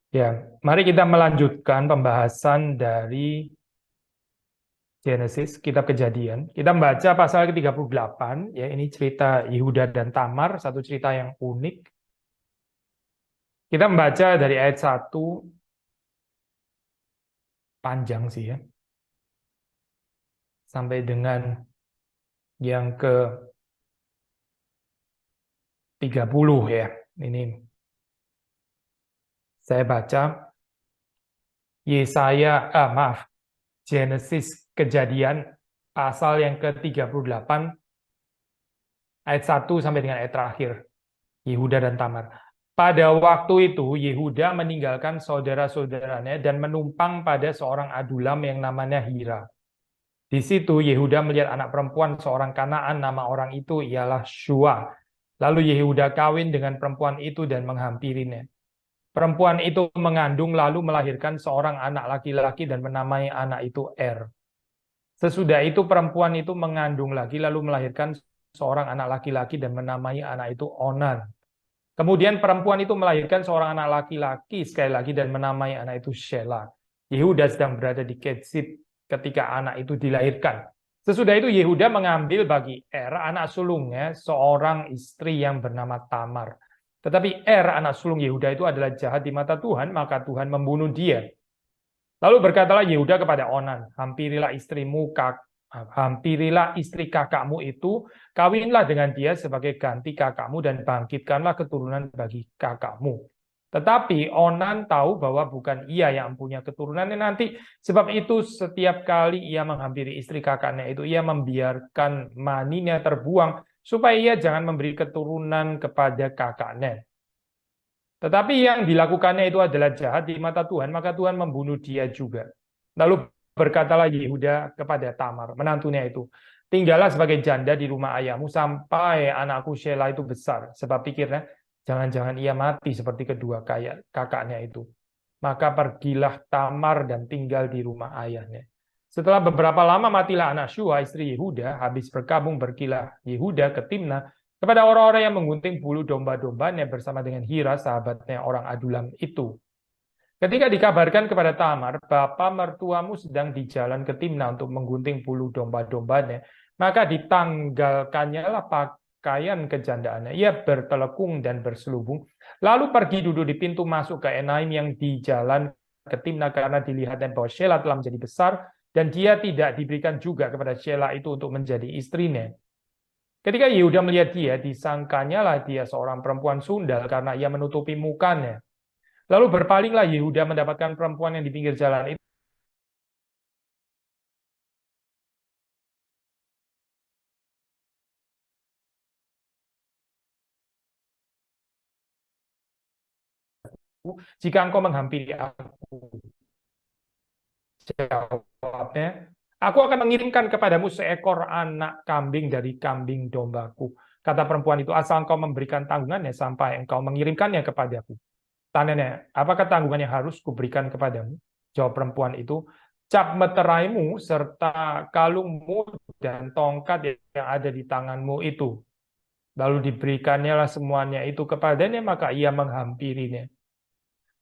Ya, mari kita melanjutkan pembahasan dari Genesis, kitab Kejadian. Kita membaca pasal ke-38, ya ini cerita Yehuda dan Tamar, satu cerita yang unik. Kita membaca dari ayat 1, panjang sih ya, sampai dengan yang ke-30 ya. Ini saya baca Genesis Kejadian pasal yang ke-38 ayat 1 sampai dengan ayat terakhir. Yehuda dan Tamar. Pada waktu itu Yehuda meninggalkan saudara-saudaranya dan menumpang pada seorang adulam yang namanya Hira. Di situ Yehuda melihat anak perempuan seorang Kanaan, nama orang itu ialah Shua. Lalu Yehuda kawin dengan perempuan itu dan menghampirinya. Perempuan itu mengandung lalu melahirkan seorang anak laki-laki dan menamai anak itu Er. Sesudah itu perempuan itu mengandung lagi lalu melahirkan seorang anak laki-laki dan menamai anak itu Onan. Kemudian perempuan itu melahirkan seorang anak laki-laki sekali lagi dan menamai anak itu Shelah. Yehuda sedang berada di Ketzib ketika anak itu dilahirkan. Sesudah itu Yehuda mengambil bagi anak sulungnya, seorang istri yang bernama Tamar. Tetapi anak sulung Yehuda itu adalah jahat di mata Tuhan, maka Tuhan membunuh dia. Lalu berkatalah Yehuda kepada Onan, hampirilah istri kakakmu itu, kawinlah dengan dia sebagai ganti kakakmu dan bangkitkanlah keturunan bagi kakakmu. Tetapi Onan tahu bahwa bukan ia yang mempunyai keturunannya nanti, sebab itu setiap kali ia menghampiri istri kakaknya itu, ia membiarkan maninya terbuang, supaya ia jangan memberi keturunan kepada kakaknya. Tetapi yang dilakukannya itu adalah jahat di mata Tuhan, maka Tuhan membunuh dia juga. Lalu berkatalah Yehuda kepada Tamar, menantunya itu, tinggallah sebagai janda di rumah ayahmu sampai anakku Shelah itu besar. Sebab pikirnya, jangan-jangan ia mati seperti kedua kakaknya itu. Maka pergilah Tamar dan tinggal di rumah ayahnya. Setelah beberapa lama matilah anak Shua, istri Yehuda, habis berkabung berkilah Yehuda ke Timnah, kepada orang-orang yang menggunting bulu domba-dombanya bersama dengan Hira, sahabatnya orang Adulam itu. Ketika dikabarkan kepada Tamar, bapa mertuamu sedang di jalan ke Timnah untuk menggunting bulu domba-dombanya, maka ditanggalkannya lah pakaian kejandaannya. Ia bertelekung dan berselubung, lalu pergi duduk di pintu masuk ke Enaim yang di jalan ke Timnah karena dilihatnya bahwa Shelah telah menjadi besar, dan dia tidak diberikan juga kepada Shelah itu untuk menjadi istrinya. Ketika Yehuda melihat dia, disangkanya lah dia seorang perempuan sundal karena ia menutupi mukanya. Lalu berpalinglah Yehuda mendapatkan perempuan yang di pinggir jalan itu. Jika engkau menghampiri aku, jawabnya, aku akan mengirimkan kepadamu seekor anak kambing dari kambing dombaku. Kata perempuan itu, asal engkau memberikan tanggungannya sampai engkau mengirimkannya kepadaku. Tanyanya, apakah tanggungan yang harus kuberikan kepadamu? Jawab perempuan itu, cap meteraimu serta kalungmu dan tongkat yang ada di tanganmu itu. Lalu diberikannya lah semuanya itu kepadanya, maka ia menghampirinya.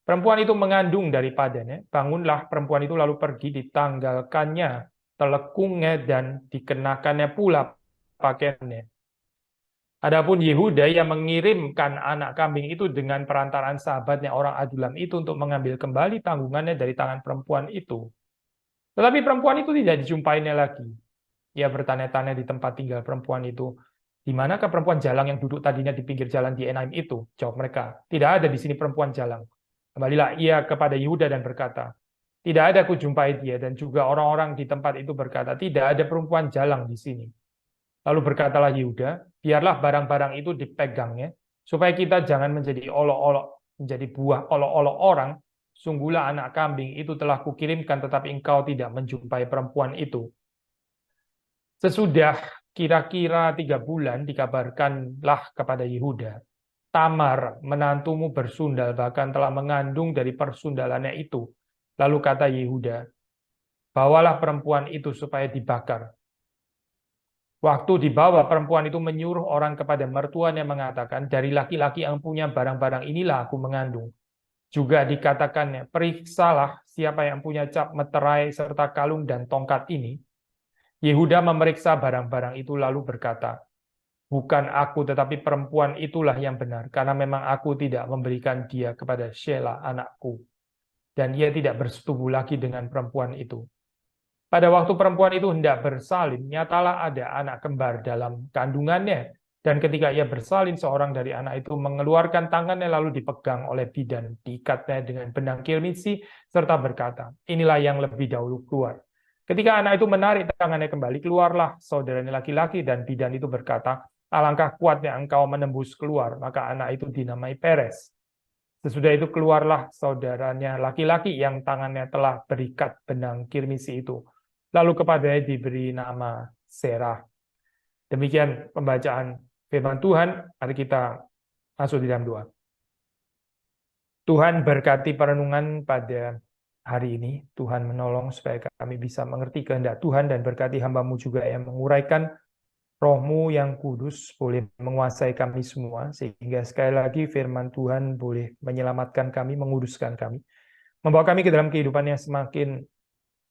Perempuan itu mengandung daripadanya. Bangunlah perempuan itu lalu pergi, ditanggalkannya telekungnya dan dikenakannya pula pakaiannya. Adapun Yehuda yang mengirimkan anak kambing itu dengan perantaraan sahabatnya orang Adulam itu untuk mengambil kembali tanggungannya dari tangan perempuan itu. Tetapi perempuan itu tidak dijumpainya lagi. Ia bertanya-tanya di tempat tinggal perempuan itu, di manakah perempuan jalang yang duduk tadinya di pinggir jalan di Enaim itu? Jawab mereka, tidak ada di sini perempuan jalang. Kembalilah ia kepada Yehuda dan berkata, tidak ada kujumpai dia, dan juga orang-orang di tempat itu berkata, tidak ada perempuan jalang di sini. Lalu berkatalah Yehuda, biarlah barang-barang itu dipegangnya, supaya kita jangan menjadi olok-olok, menjadi buah olok-olok orang. Sungguhlah anak kambing itu telah kukirimkan, tetapi engkau tidak menjumpai perempuan itu. Sesudah kira-kira 3 bulan dikabarkanlah kepada Yehuda, Tamar menantumu bersundal, bahkan telah mengandung dari persundalannya itu. Lalu kata Yehuda, bawalah perempuan itu supaya dibakar. Waktu dibawa, perempuan itu menyuruh orang kepada mertuanya mengatakan, dari laki-laki yang punya barang-barang inilah aku mengandung. Juga dikatakannya, periksalah siapa yang punya cap meterai serta kalung dan tongkat ini. Yehuda memeriksa barang-barang itu lalu berkata, bukan aku tetapi perempuan itulah yang benar, karena memang aku tidak memberikan dia kepada Shelah anakku. Dan ia tidak bersetubuh lagi dengan perempuan itu. Pada waktu perempuan itu hendak bersalin, nyatalah ada anak kembar dalam kandungannya. Dan ketika ia bersalin, seorang dari anak itu mengeluarkan tangannya lalu dipegang oleh bidan, diikatnya dengan benang kirmisi, serta berkata, inilah yang lebih dahulu keluar. Ketika anak itu menarik tangannya kembali, keluarlah saudaranya laki-laki, dan bidan itu berkata, alangkah kuatnya engkau menembus keluar, maka anak itu dinamai Peres. Sesudah itu keluarlah saudaranya laki-laki yang tangannya telah berikat benang kirmisi itu. Lalu kepadanya diberi nama Serah. Demikian pembacaan firman Tuhan. Mari kita masuk di dalam doa. Tuhan berkati perenungan pada hari ini. Tuhan menolong supaya kami bisa mengerti kehendak Tuhan dan berkati hamba-Mu juga yang menguraikan Roh-Mu yang kudus boleh menguasai kami semua, sehingga sekali lagi firman Tuhan boleh menyelamatkan kami, menguduskan kami, membawa kami ke dalam kehidupan yang semakin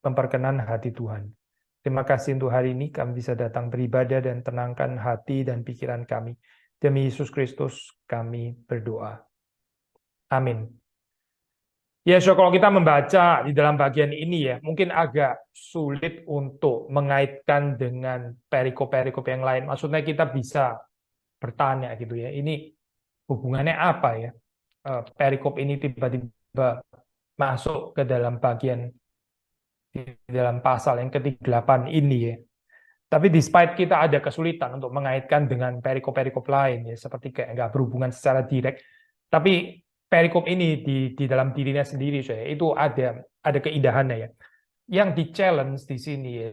memperkenan hati Tuhan. Terima kasih untuk hari ini kami bisa datang beribadah dan tenangkan hati dan pikiran kami. Demi Yesus Kristus kami berdoa. Amin. Ya, so kalau kita membaca di dalam bagian ini ya, mungkin agak sulit untuk mengaitkan dengan perikop-perikop yang lain. Maksudnya kita bisa bertanya gitu ya, ini hubungannya apa ya? Perikop ini tiba-tiba masuk ke dalam bagian di dalam pasal yang ke-8 ini ya. Tapi despite kita ada kesulitan untuk mengaitkan dengan perikop-perikop lain ya, seperti kayak nggak berhubungan secara direct, tapi perikop ini di dalam dirinya sendiri saya itu ada keindahannya ya. Yang di-challenge di sini ya,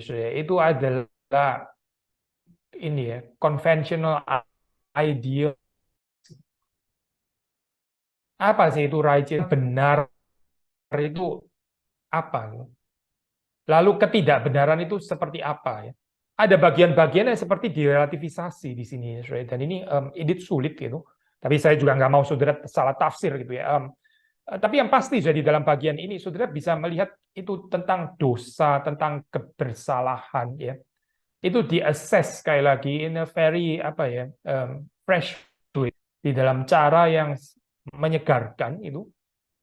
saya, itu adalah ini ya, conventional idea. Apa sih itu righteous benar itu apa? Lalu ketidakbenaran itu seperti apa ya? Ada bagian-bagian yang seperti direlativisasi di sini, dan ini sulit gitu. Tapi saya juga nggak mau saudara salah tafsir gitu ya. Tapi yang pasti jadi dalam bagian ini saudara bisa melihat itu tentang dosa, tentang kebersalahan ya. Itu di-assess sekali lagi in a very apa ya fresh way, di dalam cara yang menyegarkan itu.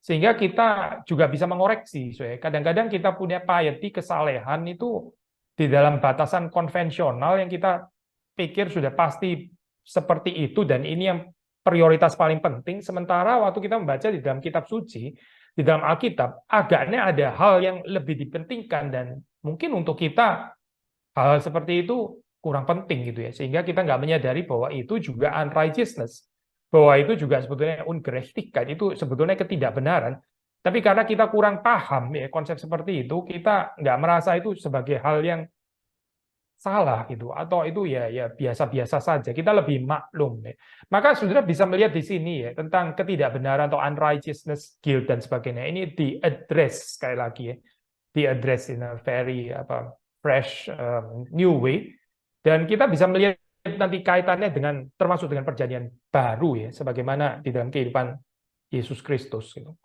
Sehingga kita juga bisa mengoreksi. Kadang-kadang kita punya piety, kesalehan itu di dalam batasan konvensional yang kita pikir sudah pasti seperti itu, dan ini yang prioritas paling penting. Sementara waktu kita membaca di dalam kitab suci, di dalam Alkitab, agaknya ada hal yang lebih dipentingkan, dan mungkin untuk kita hal seperti itu kurang penting gitu ya. Sehingga kita nggak menyadari bahwa itu juga unrighteousness, bahwa itu juga sebetulnya ungerechtigkeit, itu sebetulnya ketidakbenaran. Tapi karena kita kurang paham ya konsep seperti itu, kita nggak merasa itu sebagai hal yang salah gitu, atau itu ya biasa-biasa saja. Kita lebih maklum ya. Maka saudara bisa melihat di sini ya tentang ketidakbenaran atau unrighteousness, guilt dan sebagainya. Ini di-address sekali lagi ya, di-address in a very fresh new way, dan kita bisa melihat nanti kaitannya dengan termasuk dengan perjanjian baru ya, sebagaimana di dalam kehidupan Yesus Kristus gitu.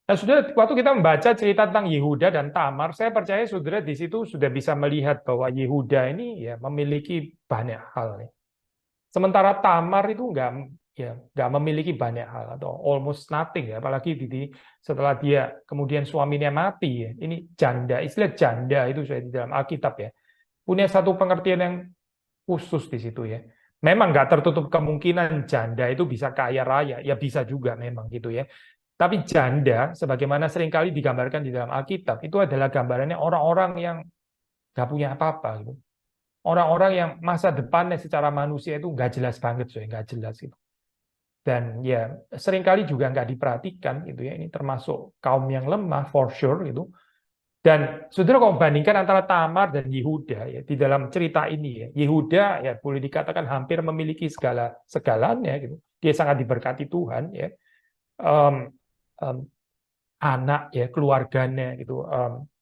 Nah, saudara, waktu kita membaca cerita tentang Yehuda dan Tamar, saya percaya saudara di situ sudah bisa melihat bahwa Yehuda ini ya memiliki banyak hal nih. Sementara Tamar itu nggak memiliki banyak hal atau almost nothing ya, apalagi setelah dia kemudian suaminya mati ya. Ini janda, istilah janda itu saya di dalam Alkitab ya, punya satu pengertian yang khusus di situ ya. Memang nggak tertutup kemungkinan janda itu bisa kaya raya, ya bisa juga memang gitu ya. Tapi janda, sebagaimana seringkali digambarkan di dalam Alkitab, itu adalah gambarannya orang-orang yang nggak punya apa-apa gitu. Orang-orang yang masa depannya secara manusia itu nggak jelas banget, nggak jelas gitu. Dan ya seringkali juga nggak diperhatikan gitu ya. Ini termasuk kaum yang lemah for sure gitu. Dan saudara kalau bandingkan antara Tamar dan Yehuda ya di dalam cerita ini ya, Yehuda ya boleh dikatakan hampir memiliki segalanya gitu. Dia sangat diberkati Tuhan ya. Anak ya, keluarganya gitu.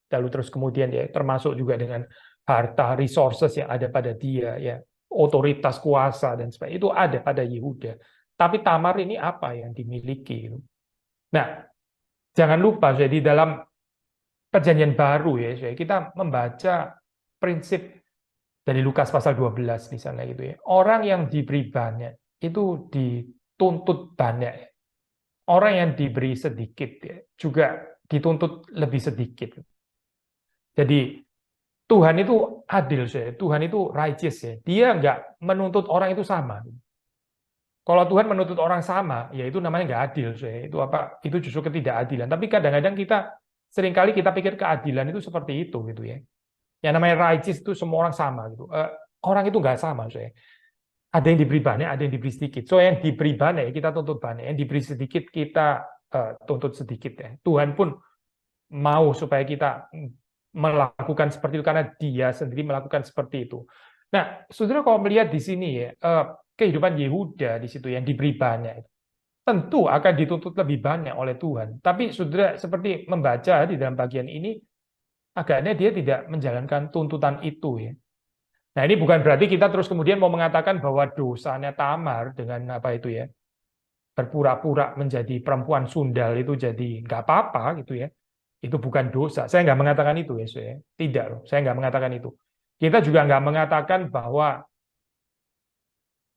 Lalu terus kemudian ya termasuk juga dengan harta, resources yang ada pada dia ya, otoritas, kuasa dan sebagainya itu ada pada Yehuda. Tapi Tamar ini apa yang dimiliki gitu? Nah, jangan lupa saya di dalam Perjanjian Baru ya, saya kita membaca prinsip dari Lukas pasal 12 di sana gitu ya. Orang yang diberi banyak itu dituntut banyak. Orang yang diberi sedikit ya, juga dituntut lebih sedikit. Jadi Tuhan itu adil saya, Tuhan itu righteous ya. Dia nggak menuntut orang itu sama. Kalau Tuhan menuntut orang sama, ya itu namanya nggak adil saya. Itu apa? Itu justru ketidakadilan. Tapi kadang-kadang kita seringkali kita pikir keadilan itu seperti itu gitu ya. Yang namanya righteous itu semua orang sama gitu. Orang itu nggak sama saya. Ada yang diberi banyak, ada yang diberi sedikit. So yang diberi banyak kita tuntut banyak, yang diberi sedikit kita tuntut sedikit ya. Tuhan pun mau supaya kita melakukan seperti itu karena Dia sendiri melakukan seperti itu. Nah, saudara kalau melihat di sini ya, kehidupan Yehuda di situ yang diberi banyak, tentu akan dituntut lebih banyak oleh Tuhan. Tapi saudara seperti membaca di dalam bagian ini, agaknya dia tidak menjalankan tuntutan itu ya. Nah ini bukan berarti kita terus kemudian mau mengatakan bahwa dosanya Tamar dengan apa itu ya, berpura-pura menjadi perempuan sundal itu jadi nggak apa-apa gitu ya. Itu bukan dosa. Saya nggak mengatakan itu ya, saya. Tidak loh, saya nggak mengatakan itu. Kita juga nggak mengatakan bahwa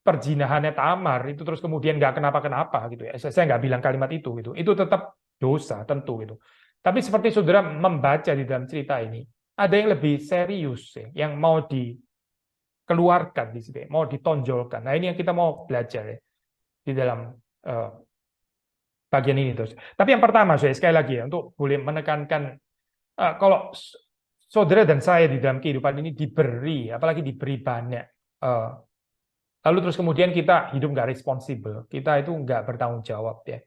perzinahannya Tamar itu terus kemudian nggak kenapa-kenapa gitu ya. Saya nggak bilang kalimat itu gitu. Itu tetap dosa tentu gitu. Tapi seperti saudara membaca di dalam cerita ini, ada yang lebih serius ya, yang mau dikeluarkan di sini, mau ditonjolkan. Nah ini yang kita mau belajar ya di dalam bagian ini terus. Tapi yang pertama saya sekali lagi ya untuk boleh menekankan kalau saudara dan saya di dalam kehidupan ini diberi, apalagi diberi banyak. Lalu terus kemudian kita hidup nggak responsibel, kita itu nggak bertanggung jawab ya.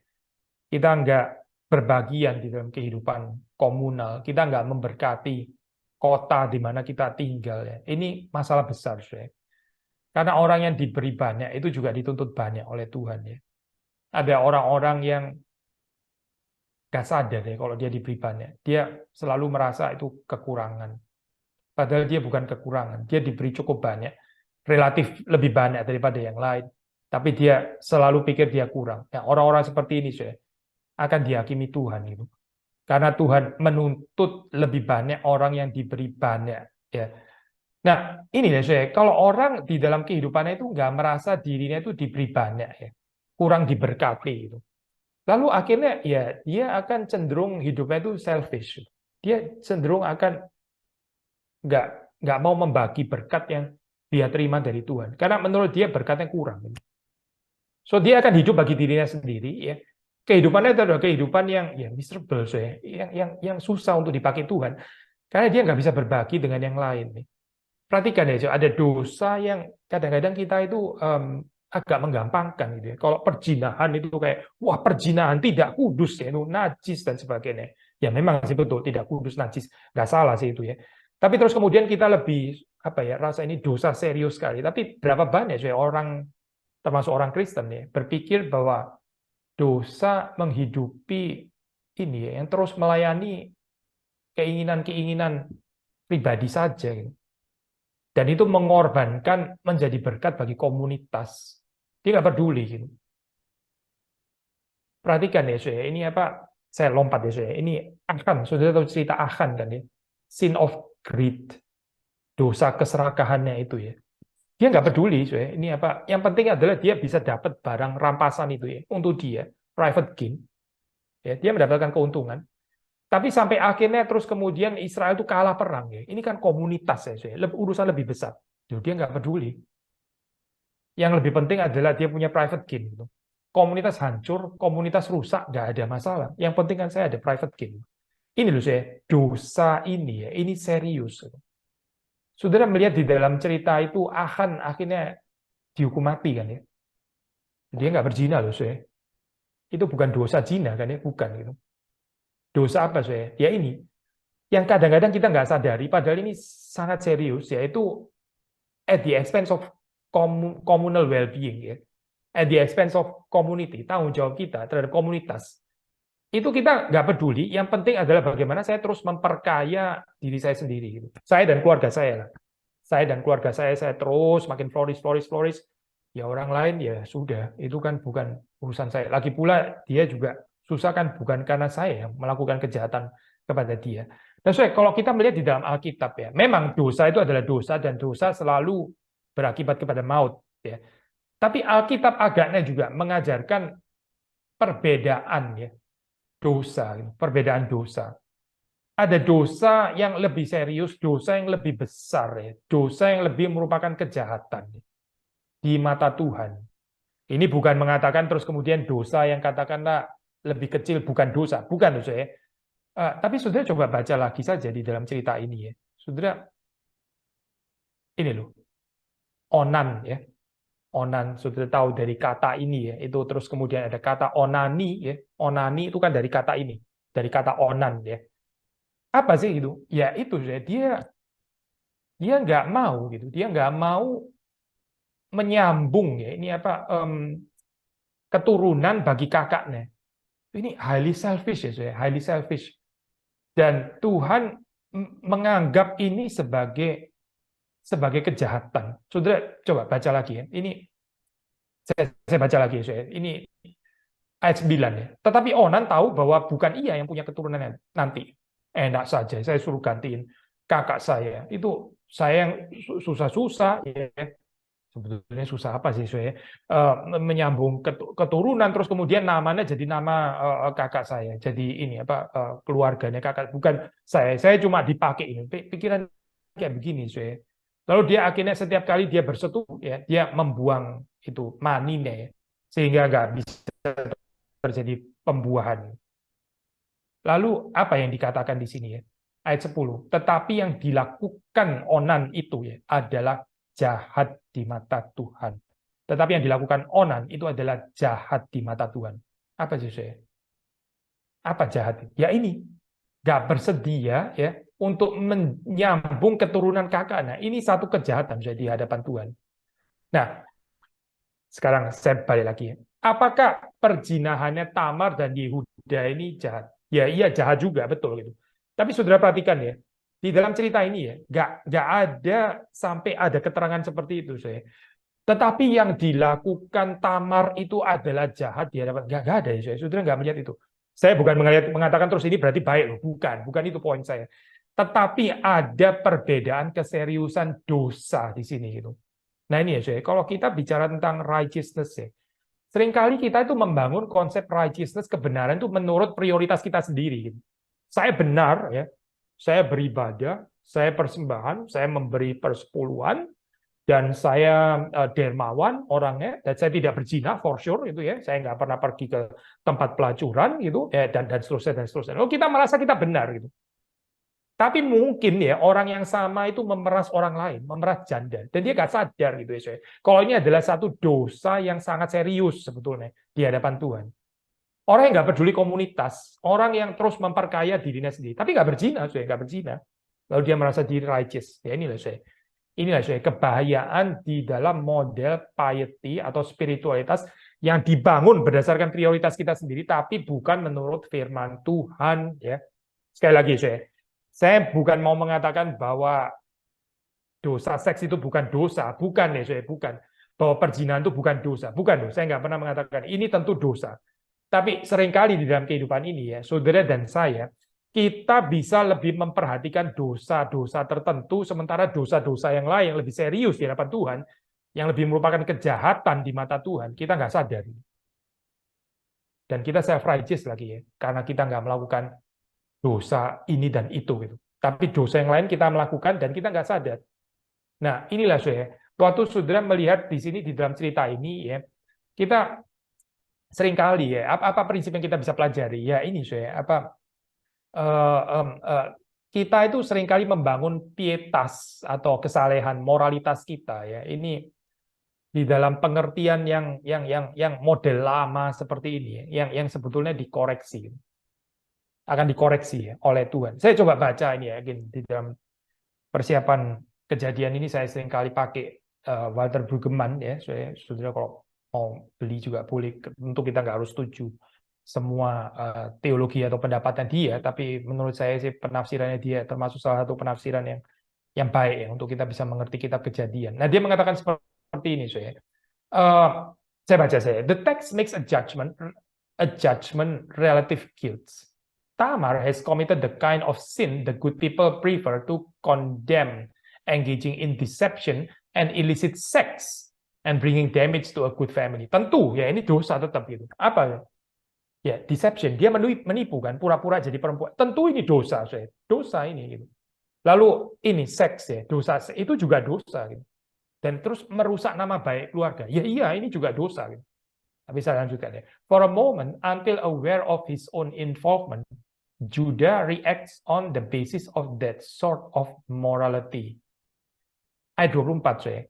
Kita nggak berbagian di dalam kehidupan komunal, kita nggak memberkati kota di mana kita tinggal ya. Ini masalah besar ya. Karena orang yang diberi banyak itu juga dituntut banyak oleh Tuhan ya. Ada orang-orang yang nggak sadar ya kalau dia diberi banyak. Dia selalu merasa itu kekurangan. Padahal dia bukan kekurangan, dia diberi cukup banyak, relatif lebih banyak daripada yang lain. Tapi dia selalu pikir dia kurang. Ya, orang-orang seperti ini saya akan dihakimi Tuhan itu. Karena Tuhan menuntut lebih banyak orang yang diberi banyak. Ya. Nah, ini ya saya, kalau orang di dalam kehidupannya itu nggak merasa dirinya itu diberi banyak ya, kurang diberkati itu. Lalu akhirnya ya dia akan cenderung hidupnya itu selfish. Dia cenderung akan nggak nggak mau membagi berkat yang dia terima dari Tuhan. Karena menurut dia berkatnya kurang. So dia akan hidup bagi dirinya sendiri ya. Kehidupannya itu adalah kehidupan yang ya miserable so, ya. Yang susah untuk dipakai Tuhan. Karena dia nggak bisa berbagi dengan yang lain. Perhatikan ya, ada dosa yang kadang-kadang kita itu agak menggampangkan gitu ya. Kalau perzinahan itu kayak wah perzinahan tidak kudus ya, itu najis dan sebagainya. Ya memang sih betul tidak kudus najis, nggak salah sih itu ya. Tapi terus kemudian kita lebih apa ya rasa ini dosa serius sekali. Tapi berapa banyak sih orang termasuk orang Kristen ya berpikir bahwa dosa menghidupi ini ya, yang terus melayani keinginan-keinginan pribadi saja gitu. Dan itu mengorbankan menjadi berkat bagi komunitas. Dia nggak peduli gitu. Perhatikan ya, saya ini apa? Saya lompat ya, saya ini Achan. Saudara tahu cerita Achan kan ya? Sin of greed, dosa keserakahannya itu ya. Dia nggak peduli, saya ini apa? Yang penting adalah dia bisa dapat barang rampasan itu ya untuk dia, private gain. Ya, dia mendapatkan keuntungan. Tapi sampai akhirnya terus kemudian Israel itu kalah perang ya. Ini kan komunitas ya, saya. Urusan lebih besar. Dia nggak peduli. Yang lebih penting adalah dia punya private gain. Gitu. Komunitas hancur, komunitas rusak, nggak ada masalah. Yang penting kan saya ada private gain. Ini loh saya, dosa ini ya, ini serius. Saudara melihat di dalam cerita itu, Achan akhirnya dihukum mati kan ya. Dia nggak berzina loh saya. Itu bukan dosa zina kan ya, bukan gitu. Dosa apa saya? Ya ini, yang kadang-kadang kita nggak sadari, padahal ini sangat serius, yaitu at the expense of communal well-being ya. At the expense of community, tanggung jawab kita terhadap komunitas. Itu kita nggak peduli, yang penting adalah bagaimana saya terus memperkaya diri saya sendiri. Gitu. Saya dan keluarga saya. Saya dan keluarga saya terus makin flourish. Ya orang lain ya sudah, itu kan bukan urusan saya. Lagi pula dia juga Susah kan bukan karena saya yang melakukan kejahatan kepada dia. Dan kalau kita melihat di dalam Alkitab ya, memang dosa itu adalah dosa dan dosa selalu berakibat kepada maut ya. Tapi Alkitab agaknya juga mengajarkan perbedaan ya, dosa, perbedaan dosa. Ada dosa yang lebih serius, dosa yang lebih besar ya, dosa yang lebih merupakan kejahatan di mata Tuhan. Ini bukan mengatakan terus kemudian dosa yang katakanlah lebih kecil bukan dosa, bukan dosa ya. Tapi saudara coba baca lagi saja di dalam cerita ini ya. Saudara, ini loh, Onan ya. Onan, saudara tahu dari kata ini ya. Itu terus kemudian ada kata onani ya. Onani itu kan dari kata ini, dari kata onan ya. Apa sih itu? Ya itu dia nggak mau gitu. Dia nggak mau menyambung ya. Ini apa? Keturunan bagi kakaknya. Ini highly selfish ya, saya. Highly selfish. Dan Tuhan menganggap ini sebagai kejahatan. Saudara coba baca lagi ya. Ini saya baca lagi ya, saya. Ini ayat 9 ya. Tetapi Onan tahu bahwa bukan ia yang punya keturunan nanti. Enak saja, saya suruh gantiin kakak saya. Itu saya yang susah-susah ya. Sebetulnya susah apa sih saya menyambung keturunan terus kemudian namanya jadi nama kakak saya. Jadi ini apa keluarganya kakak, bukan saya cuma dipakai ini. Pikiran kayak begini saya. Lalu dia akhirnya setiap kali dia bersetubuh ya, dia membuang itu maninya ya, sehingga nggak bisa terjadi pembuahan. Lalu apa yang dikatakan di sini ya? Ayat 10. Tetapi yang dilakukan Onan itu ya adalah jahat di mata Tuhan. Tetapi yang dilakukan Onan itu adalah jahat di mata Tuhan. Apa sih saya? Apa jahat? Ya ini, nggak bersedia ya untuk menyambung keturunan kakaknya. Ini satu kejahatan saya di hadapan Tuhan. Nah, sekarang saya balik lagi. Apakah perjinahannya Tamar dan Yehuda ini jahat? Ya, iya jahat juga, betul gitu. Tapi saudara perhatikan ya, di dalam cerita ini ya, nggak ada sampai ada keterangan seperti itu saya. Tetapi yang dilakukan Tamar itu adalah jahat di hadapan, nggak ada ya saya. Saudara nggak melihat itu. Saya bukan mengatakan terus ini berarti baik loh, bukan itu poin saya. Tetapi ada perbedaan keseriusan dosa di sini gitu. Nah ini ya saya, kalau kita bicara tentang righteousness ya, seringkali kita itu membangun konsep righteousness, kebenaran itu menurut prioritas kita sendiri. Gitu. Saya benar ya, saya beribadah, saya persembahan, saya memberi persepuluhan, dan saya dermawan orangnya, dan saya tidak berzina for sure itu ya, saya nggak pernah pergi ke tempat pelacuran gitu, ya, dan seterusnya dan seterusnya. Lalu kita merasa kita benar gitu. Tapi mungkin ya orang yang sama itu memeras orang lain, memeras janda, dan dia nggak sadar gitu ya. Kalau ini adalah satu dosa yang sangat serius sebetulnya di hadapan Tuhan. Orang yang nggak peduli komunitas, orang yang terus memperkaya dirinya sendiri, tapi nggak berzina, nggak berzina. Lalu dia merasa diri righteous. Ya inilah kebahayaan di dalam model piety atau spiritualitas yang dibangun berdasarkan prioritas kita sendiri, tapi bukan menurut firman Tuhan. Ya, sekali lagi saya bukan mau mengatakan bahwa dosa seks itu bukan dosa, bukan ya bukan. Bahwa perzinahan itu bukan dosa, bukan. Saya nggak pernah mengatakan ini tentu dosa. Tapi seringkali di dalam kehidupan ini ya, saudara dan saya, kita bisa lebih memperhatikan dosa-dosa tertentu, sementara dosa-dosa yang lain yang lebih serius di hadapan Tuhan, yang lebih merupakan kejahatan di mata Tuhan, kita nggak sadar. Dan kita self-righteous lagi ya, karena kita nggak melakukan dosa ini dan itu gitu. Tapi dosa yang lain kita melakukan dan kita nggak sadar. Nah, inilah saya. Waktu saudara melihat di sini di dalam cerita ini ya, kita seringkali ya, apa prinsip yang kita bisa pelajari? Ya ini saya, kita itu seringkali membangun pietas atau kesalehan moralitas kita ya. Ini di dalam pengertian yang model lama seperti ini ya, yang sebetulnya dikoreksi. Akan dikoreksi ya, oleh Tuhan. Saya coba baca ini ya, di dalam persiapan kejadian ini saya sering kali pakai Walter Brueggemann ya, saudara kalau mau beli juga boleh, tentu kita nggak harus setuju semua teologi atau pendapatnya dia, tapi menurut saya sih penafsirannya dia termasuk salah satu penafsiran yang baik ya untuk kita bisa mengerti kitab Kejadian. Nah dia mengatakan seperti ini saya baca the text makes a judgment a judgment relative guilt. Tamar has committed the kind of sin the good people prefer to condemn, engaging in deception and illicit sex and bringing damage to a good family. Tentu ya ini dosa tetap gitu. Apa? Ya, deception. Dia menipu kan, pura-pura jadi perempuan. Tentu ini dosa, saya. Dosa ini gitu. Lalu ini seks ya, dosa itu juga dosa gitu. Dan terus merusak nama baik keluarga. Ya iya, ini juga dosa gitu. Tapi saya lanjutkan ya. For a moment, until aware of his own involvement, Judah reacts on the basis of that sort of morality. Ayat 24, saya.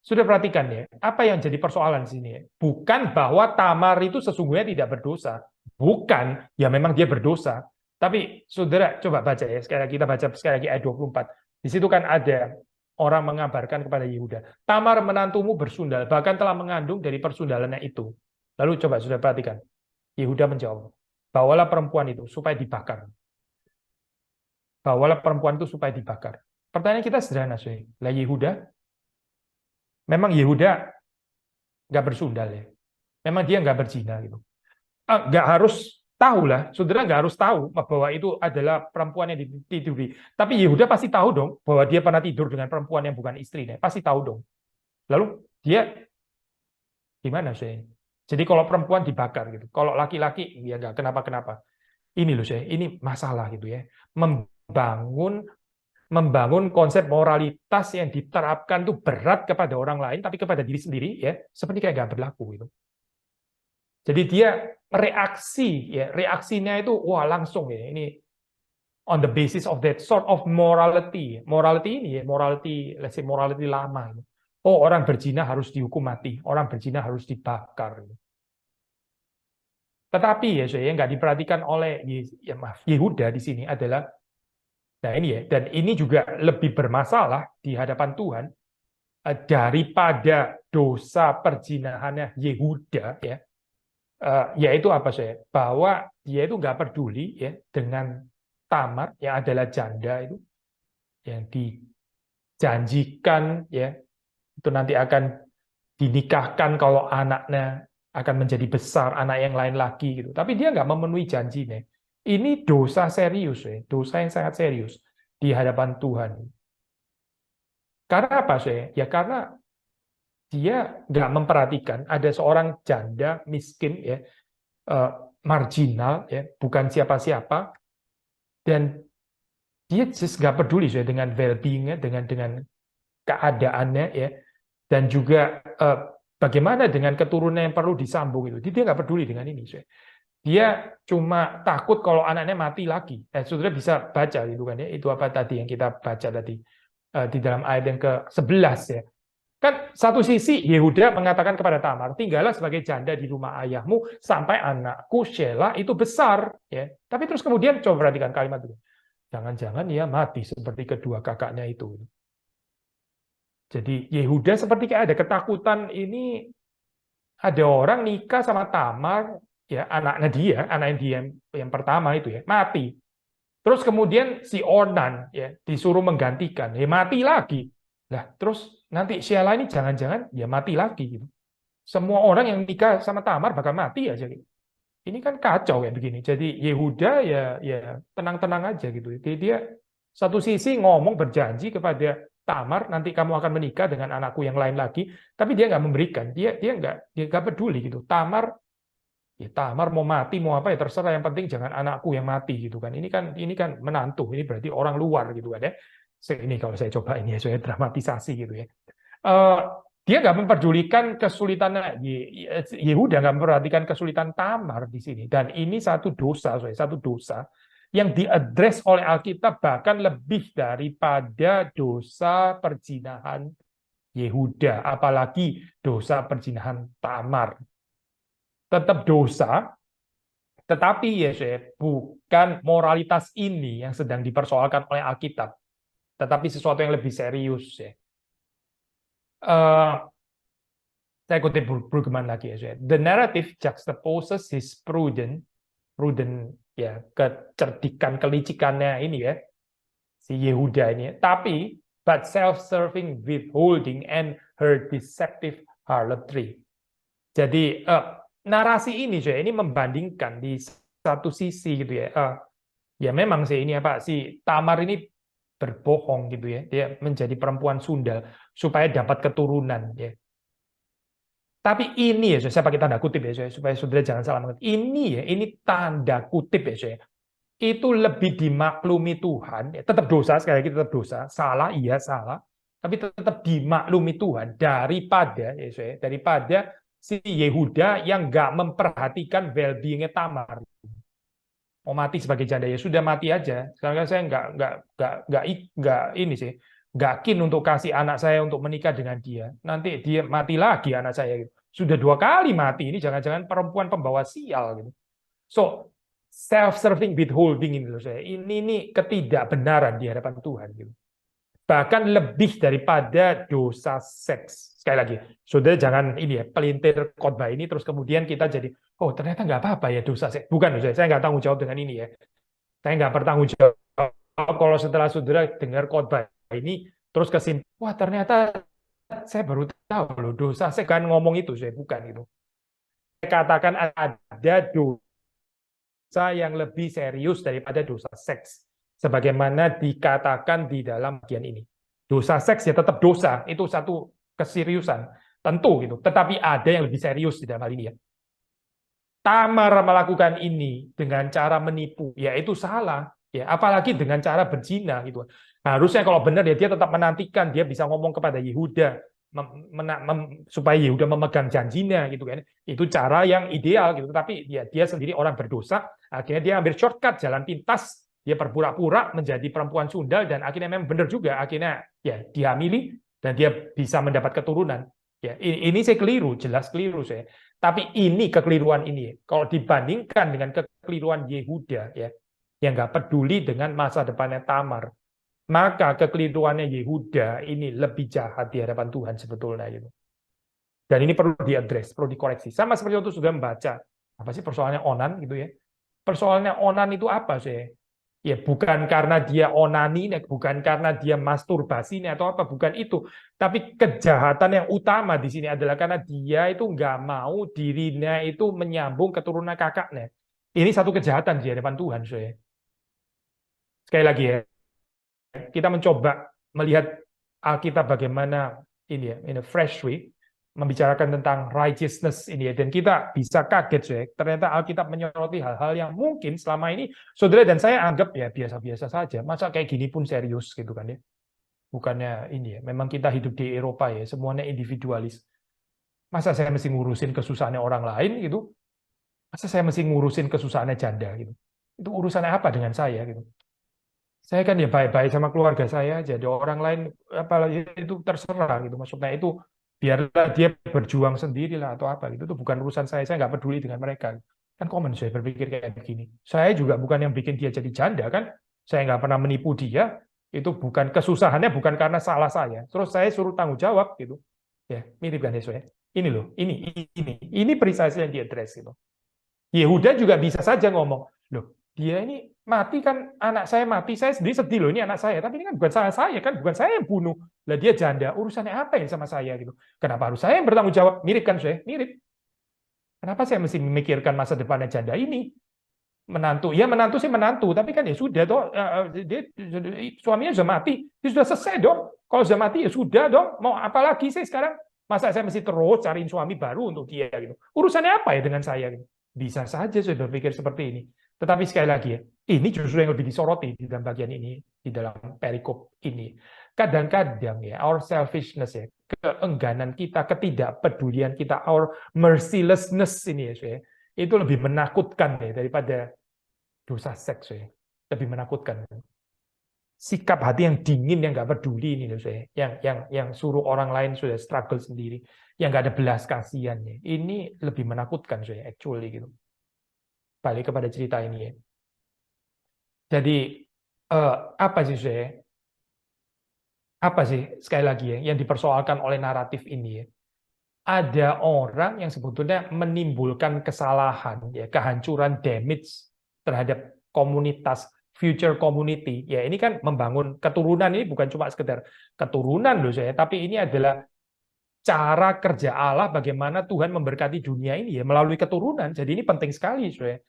Sudah perhatikan ya, apa yang jadi persoalan di sini ya? Bukan bahwa Tamar itu sesungguhnya tidak berdosa. Bukan, ya memang dia berdosa. Tapi saudara, coba baca ya, sekali lagi kita baca sekali lagi ayat 24. Di situ kan ada orang mengabarkan kepada Yehuda, Tamar menantumu bersundal, bahkan telah mengandung dari persundalannya itu. Lalu coba sudah perhatikan. Yehuda menjawab, bawalah perempuan itu supaya dibakar. Bawalah perempuan itu supaya dibakar. Pertanyaan kita sederhana, soalnya. Lah Yehuda, memang Yehuda nggak bersundal ya. Memang dia nggak berzina gitu. Nggak harus tahu lah, saudara nggak harus tahu bahwa itu adalah perempuan yang ditiduri. Tapi Yehuda pasti tahu dong bahwa dia pernah tidur dengan perempuan yang bukan istrinya. Pasti tahu dong. Lalu dia gimana sih? Jadi kalau perempuan dibakar gitu, kalau laki-laki ya nggak kenapa-kenapa. Ini loh saya, ini masalah gitu ya. Membangun konsep moralitas yang diterapkan itu berat kepada orang lain, tapi kepada diri sendiri ya seperti kayak nggak berlaku gitu. Jadi dia reaksi ya, reaksinya itu wah langsung ya. Ini on the basis of that sort of morality. Morality ini ya, morality, let's say morality lama. Oh, orang berzina harus dihukum mati, orang berzina harus dibakar. Tetapi ya saya nggak diperhatikan oleh ya maaf, Yehuda di sini adalah nah ini ya, dan ini juga lebih bermasalah di hadapan Tuhan daripada dosa perzinahannya Yehuda ya. Yaitu apa saya? Bahwa dia itu nggak peduli ya dengan Tamar yang adalah janda itu yang dijanjikan ya itu nanti akan dinikahkan kalau anaknya akan menjadi besar, anak yang lain lagi gitu. Tapi dia nggak memenuhi janjinya. Ini dosa serius ya, dosa yang sangat serius di hadapan Tuhan. Karena apa saya? Ya karena dia nggak memperhatikan ada seorang janda miskin ya, marginal ya, bukan siapa-siapa, dan dia just nggak peduli ya dengan well-being-nya, dengan keadaannya ya, dan juga bagaimana dengan keturunan yang perlu disambung itu. Dia nggak peduli dengan ini. Dia cuma takut kalau anaknya mati lagi. Saudara bisa baca gitu kan ya. Itu apa tadi yang kita baca tadi di dalam ayat yang ke-11 ya. Kan satu sisi Yehuda mengatakan kepada Tamar, tinggallah sebagai janda di rumah ayahmu sampai anakku Shelah itu besar ya. Tapi terus kemudian coba perhatikan kalimat itu. Jangan-jangan dia mati seperti kedua kakaknya itu. Jadi Yehuda seperti kayak ada ketakutan ini ada orang nikah sama Tamar ya anaknya dia, anaknya dia yang pertama itu ya, mati. Terus kemudian si Ornan ya disuruh menggantikan, ya mati lagi. Nah, terus nanti Shelah ini jangan-jangan ya mati lagi gitu. Semua orang yang nikah sama Tamar bakal mati aja gitu. Ini kan kacau kayak begini. Jadi Yehuda ya tenang-tenang aja gitu. Jadi dia satu sisi ngomong berjanji kepada Tamar, nanti kamu akan menikah dengan anakku yang lain lagi, tapi dia nggak memberikan, dia nggak peduli gitu. Tamar mau mati mau apa ya terserah, yang penting jangan anakku yang mati gitu kan. Ini kan menantu, ini berarti orang luar gitu kan ya. Ini kalau saya coba ini ya saya dramatisasi gitu ya. Dia nggak memperdulikan kesulitannya Yehuda, nggak memperhatikan kesulitan Tamar di sini, dan ini satu dosa yang diadres oleh Alkitab bahkan lebih daripada dosa perzinahan Yehuda, apalagi dosa perzinahan Tamar. Tetap dosa, tetapi ya bukan moralitas ini yang sedang dipersoalkan oleh Alkitab, tetapi sesuatu yang lebih serius ya. Saya kutip Brueggemann lagi ya. The narrative juxtaposes his prudent ya kecerdikan kelicikannya ini ya si Yehuda ini, tapi but self-serving withholding and her deceptive harlotry. Jadi narasi ini saya ini membandingkan di satu sisi gitu ya. Ya memang sih ini apa si Tamar ini berbohong gitu ya. Dia menjadi perempuan sundal supaya dapat keturunan ya. Tapi ini ya, saya pakai tanda kutip ya, supaya saudara jangan salah mengerti. Ini ya, ini tanda kutip ya, saya. Itu lebih dimaklumi Tuhan, ya, tetap dosa, sekali lagi tetap dosa, salah, iya salah, tapi tetap dimaklumi Tuhan daripada, ya, saya, daripada si Yehuda yang nggak memperhatikan well-being-nya Tamar. Mau mati sebagai janda ya sudah mati aja. Sekarang kan saya nggak ini sih, nggak keen untuk kasih anak saya untuk menikah dengan dia. Nanti dia mati lagi anak saya gitu. Sudah 2 kali mati ini jangan-jangan perempuan pembawa sial gitu. So self-serving withholding ini loh saya. Ini nih ketidakbenaran di hadapan Tuhan gitu. Bahkan lebih daripada dosa seks. Sekali lagi, saudara jangan ini ya pelintir khotbah ini terus kemudian kita jadi oh ternyata nggak apa-apa ya dosa seks. Bukan saya nggak tanggung jawab dengan ini ya. Saya nggak bertanggung jawab kalau setelah saudara dengar khotbah ini terus kesimpulan wah ternyata saya baru tahu loh dosa seks kan ngomong itu saya bukan itu. Saya katakan ada dosa yang lebih serius daripada dosa seks. Sebagaimana dikatakan di dalam bagian ini. Dosa seks ya tetap dosa, itu satu keseriusan. Tentu gitu. Tetapi ada yang lebih serius di dalam hal ini ya. Tamar melakukan ini dengan cara menipu, ya itu salah. Ya, apalagi dengan cara berzina gitu. Harusnya kalau benar ya dia tetap menantikan dia bisa ngomong kepada Yehuda supaya Yehuda memegang janjinya gitu kan. Itu cara yang ideal gitu. Tapi ya dia sendiri orang berdosa, akhirnya dia ambil shortcut jalan pintas, dia berpura-pura menjadi perempuan sundal dan akhirnya memang benar juga akhirnya ya dihamili dan dia bisa mendapat keturunan. Ya, ini saya keliru, jelas keliru saya. Tapi ini kekeliruan ini kalau dibandingkan dengan kekeliruan Yehuda ya yang nggak peduli dengan masa depannya Tamar, maka kekeliruannya Yehuda ini lebih jahat di hadapan Tuhan sebetulnya gitu. Dan ini perlu diadres, perlu dikoreksi. Sama seperti itu sudah membaca apa sih persoalannya Onan gitu ya. Persoalannya Onan itu apa sih? Ya bukan karena dia onani, bukan karena dia masturbasi atau apa, bukan itu. Tapi kejahatan yang utama di sini adalah karena dia itu nggak mau dirinya itu menyambung keturunan kakaknya. Ini satu kejahatan di hadapan Tuhan, saya. Sekali lagi ya, kita mencoba melihat Alkitab bagaimana ini ya, in a fresh way, membicarakan tentang righteousness ini ya, dan kita bisa kaget ya, ternyata Alkitab menyoroti hal-hal yang mungkin selama ini saudara dan saya anggap ya biasa-biasa saja, masa kayak gini pun serius gitu kan ya, bukannya ini ya, memang kita hidup di Eropa ya, semuanya individualis, masa saya mesti ngurusin kesusahannya orang lain gitu, masa saya mesti ngurusin kesusahannya janda gitu, itu urusannya apa dengan saya gitu. Saya kan ya baik-baik sama keluarga saya, jadi orang lain apalagi itu terserah gitu. Maksudnya itu biarlah dia berjuang sendirilah atau apa gitu. Itu bukan urusan saya nggak peduli dengan mereka. Kan common saya berpikir kayak begini. Saya juga bukan yang bikin dia jadi janda kan. Saya nggak pernah menipu dia. Itu bukan kesusahannya bukan karena salah saya. Terus saya suruh tanggung jawab gitu. Ya mirip kan ya saya. Ini loh, ini precisely yang diadres gitu. Yehuda juga bisa saja ngomong, loh dia ini mati kan anak saya mati, saya sendiri sedih loh ini anak saya, tapi ini kan bukan salah saya kan, bukan saya yang bunuh, lah dia janda, urusannya apa yang sama saya gitu? Kenapa harus saya yang bertanggung jawab? Mirip kan saya, mirip. Kenapa saya mesti memikirkan masa depannya janda ini? Menantu, ya menantu sih menantu, tapi kan ya sudah toh, dia, suaminya sudah mati, dia sudah selesai dong. Kalau sudah mati ya sudah dong, mau apa lagi sih sekarang? Masa saya mesti terus cariin suami baru untuk dia gitu? Urusannya apa ya dengan saya gitu? Bisa saja saya berpikir seperti ini. Tetapi sekali lagi ya, ini justru yang lebih disoroti di dalam bagian ini, di dalam perikop ini. Kadang-kadang ya, our selfishness ya, keengganan kita, ketidakpedulian kita, our mercilessness ini ya, itu lebih menakutkan ya daripada dosa seks ya. Lebih menakutkan. Sikap hati yang dingin, yang nggak peduli ini saya, yang suruh orang lain sudah struggle sendiri, yang nggak ada belas kasihannya. Ini lebih menakutkan saya, actually gitu. Balik kepada cerita ini ya. Jadi apa sih saya? Apa sih sekali lagi ya yang dipersoalkan oleh naratif ini ya? Ada orang yang sebetulnya menimbulkan kesalahan ya, kehancuran, damage terhadap komunitas, future community. Ya ini kan membangun keturunan, ini bukan cuma sekedar keturunan loh saya, tapi ini adalah cara kerja Allah, bagaimana Tuhan memberkati dunia ini ya melalui keturunan. Jadi ini penting sekali, saudara.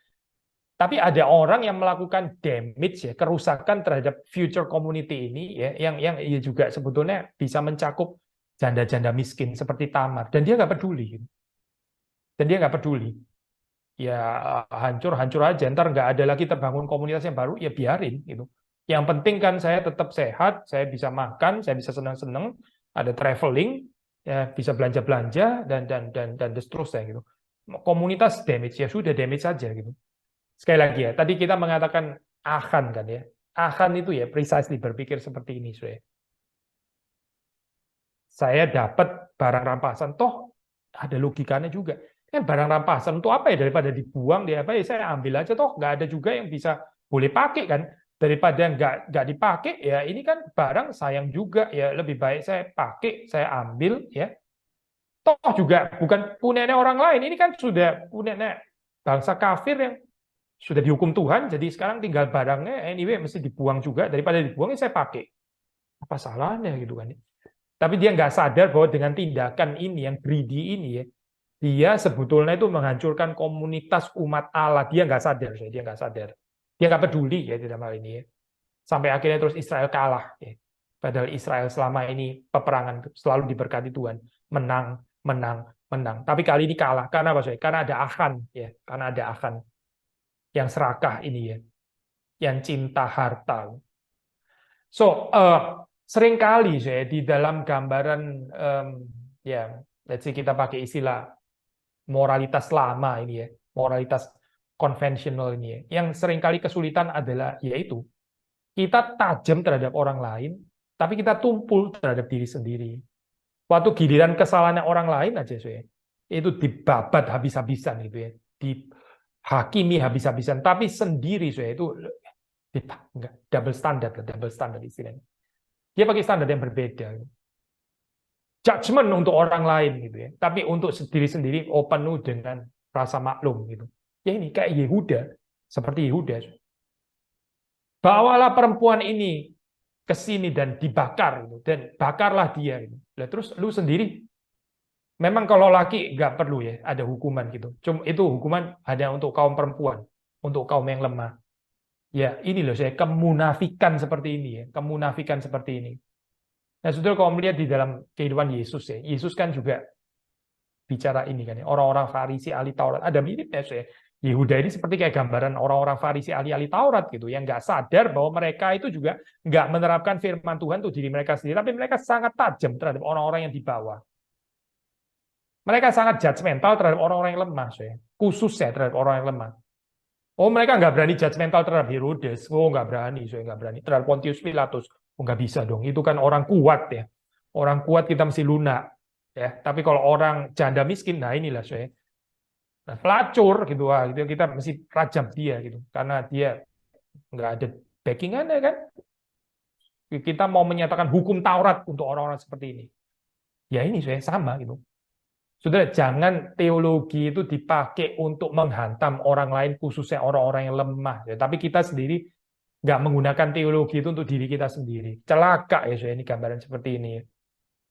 Tapi ada orang yang melakukan damage ya, kerusakan terhadap future community ini ya, yang ya juga sebetulnya bisa mencakup janda-janda miskin seperti Tamar, dan dia nggak peduli, ya hancur aja, ntar nggak ada lagi terbangun komunitas yang baru, ya biarin gitu. Yang penting kan saya tetap sehat, saya bisa makan, saya bisa senang-senang, ada traveling, ya bisa belanja-belanja dan seterusnya gitu. Komunitas damage ya sudah damage saja gitu. Sekali lagi ya, tadi kita mengatakan Achan kan ya. Achan itu ya precisely berpikir seperti ini, saya dapat barang rampasan, toh ada logikanya juga. Kan barang rampasan untuk apa ya, daripada dibuang dia apa ya saya ambil aja, toh nggak ada juga yang bisa boleh pakai kan, daripada nggak dipakai ya ini kan barang sayang juga ya, lebih baik saya pakai, saya ambil ya, toh juga bukan punyanya orang lain, ini kan sudah punyanya bangsa kafir yang sudah dihukum Tuhan, jadi sekarang tinggal barangnya anyway mesti dibuang juga, daripada dibuang saya pakai, apa salahnya gitu kan. Tapi dia nggak sadar bahwa dengan tindakan ini yang greedy ini ya, dia sebetulnya itu menghancurkan komunitas umat Allah. Dia nggak sadar, dia nggak sadar, dia nggak peduli ya dalam hal ini ya. Sampai akhirnya terus Israel kalah ya. Padahal Israel selama ini peperangan selalu diberkati Tuhan, menang, menang, menang. Tapi kali ini kalah karena apa? Karena ada Achan ya, karena ada Achan yang serakah ini ya, yang cinta harta. So, seringkali saya di dalam gambaran ya, let's say kita pakai istilah moralitas lama ini ya, moralitas konvensional ini ya, yang seringkali kesulitan adalah yaitu kita tajam terhadap orang lain, tapi kita tumpul terhadap diri sendiri. Waktu giliran kesalahannya orang lain aja saya, itu dibabat habis-habisan gitu ya, dihakimi habis-habisan, tapi sendiri saya itu enggak, double standar istilahnya. Dia pakai standar yang berbeda. Judgment untuk orang lain gitu ya. Tapi untuk diri sendiri penuh dengan rasa maklum gitu. Ya ini kayak Yehuda, seperti Yehuda. Bawalah perempuan ini ke sini dan dibakar gitu, dan bakarlah dia gitu. Nah, terus lu sendiri memang kalau laki nggak perlu ya ada hukuman gitu. Cuma itu hukuman hanya untuk kaum perempuan, untuk kaum yang lemah. Ya, ini loh saya kemunafikan seperti ini ya, kemunafikan seperti ini. Nah, saudara kalau melihat di dalam kehidupan Yesus ya, Yesus kan juga bicara ini kan ya, orang-orang Farisi ahli Taurat, ada miripnya saya. Yehuda ini seperti kayak gambaran orang-orang Farisi ahli-ahli Taurat gitu, yang nggak sadar bahwa mereka itu juga nggak menerapkan firman Tuhan untuk diri mereka sendiri, tapi mereka sangat tajam terhadap orang-orang yang di bawah. Mereka sangat judgmental terhadap orang-orang yang lemah, saya. Khususnya terhadap orang yang lemah. Oh, mereka nggak berani judgmental terhadap Herodes. Oh, nggak berani, saya nggak berani. Terhadap Pontius Pilatus. Oh, nggak bisa dong. Itu kan orang kuat ya. Orang kuat kita mesti lunak. Ya, tapi kalau orang janda miskin, nah inilah saya. Nah, pelacur gitu, wah, gitu kita mesti rajam dia gitu. Karena dia nggak ada backingannya kan. Kita mau menyatakan hukum Taurat untuk orang-orang seperti ini. Ya ini saya sama gitu. Saudara, jangan teologi itu dipakai untuk menghantam orang lain, khususnya orang-orang yang lemah. Ya, tapi kita sendiri nggak menggunakan teologi itu untuk diri kita sendiri. Celaka ya, saya ini gambaran seperti ini.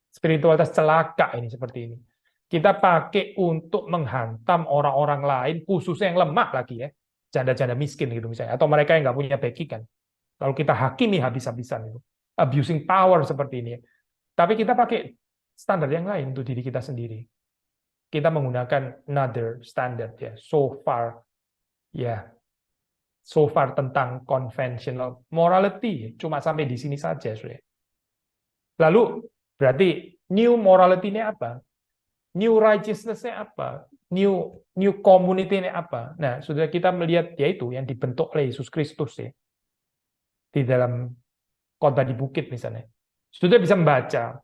Spiritualitas celaka ini seperti ini. Kita pakai untuk menghantam orang-orang lain, khususnya yang lemah lagi ya, janda-janda miskin gitu misalnya, atau mereka yang nggak punya backing kan. Lalu kita hakimi habis-habisan itu, abusing power seperti ini. Tapi kita pakai standar yang lain untuk diri kita sendiri. Kita menggunakan another standard ya, so far tentang conventional morality cuma sampai di sini saja, saudara. Lalu berarti new morality ini apa? New righteousness-nya apa? New community-nya apa? Nah, saudara, kita melihat yaitu yang dibentuk oleh Yesus Kristus ya, di dalam khotbah di bukit misalnya. Saudara bisa membaca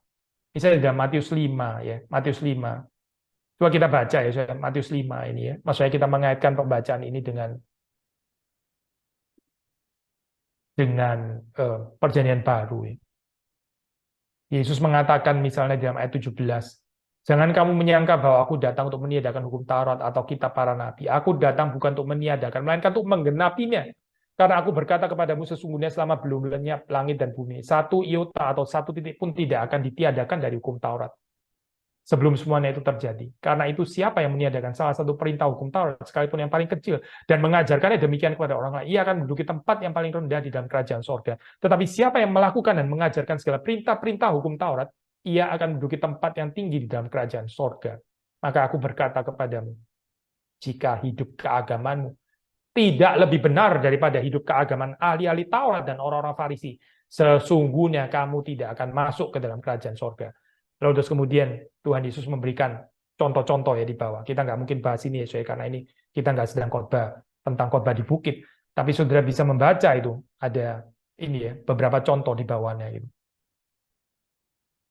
misalnya di dalam Matius 5 ya, Matius 5. Coba kita baca ya, Matius 5 ini ya. Maksudnya kita mengaitkan pembacaan ini dengan perjanjian baru ya. Yesus mengatakan misalnya dalam ayat 17, jangan kamu menyangka bahwa aku datang untuk meniadakan hukum Taurat atau kitab para nabi. Aku datang bukan untuk meniadakan, melainkan untuk menggenapinya. Karena aku berkata kepadamu sesungguhnya selama belum lenyap langit dan bumi, satu iota atau satu titik pun tidak akan ditiadakan dari hukum Taurat sebelum semuanya itu terjadi. Karena itu siapa yang meniadakan salah satu perintah hukum Taurat, sekalipun yang paling kecil, dan mengajarkannya demikian kepada orang lain, ia akan menduduki tempat yang paling rendah di dalam kerajaan sorga. Tetapi siapa yang melakukan dan mengajarkan segala perintah-perintah hukum Taurat, ia akan menduduki tempat yang tinggi di dalam kerajaan sorga. Maka aku berkata kepadamu, jika hidup keagamanmu tidak lebih benar daripada hidup keagaman ahli-ahli Taurat dan orang-orang Farisi, sesungguhnya kamu tidak akan masuk ke dalam kerajaan sorga. Lalu terus kemudian Tuhan Yesus memberikan contoh-contoh ya di bawah. Kita nggak mungkin bahas ini ya, soalnya karena ini kita nggak sedang khotbah tentang khotbah di bukit. Tapi saudara bisa membaca itu, ada ini ya, beberapa contoh di bawahnya gitu.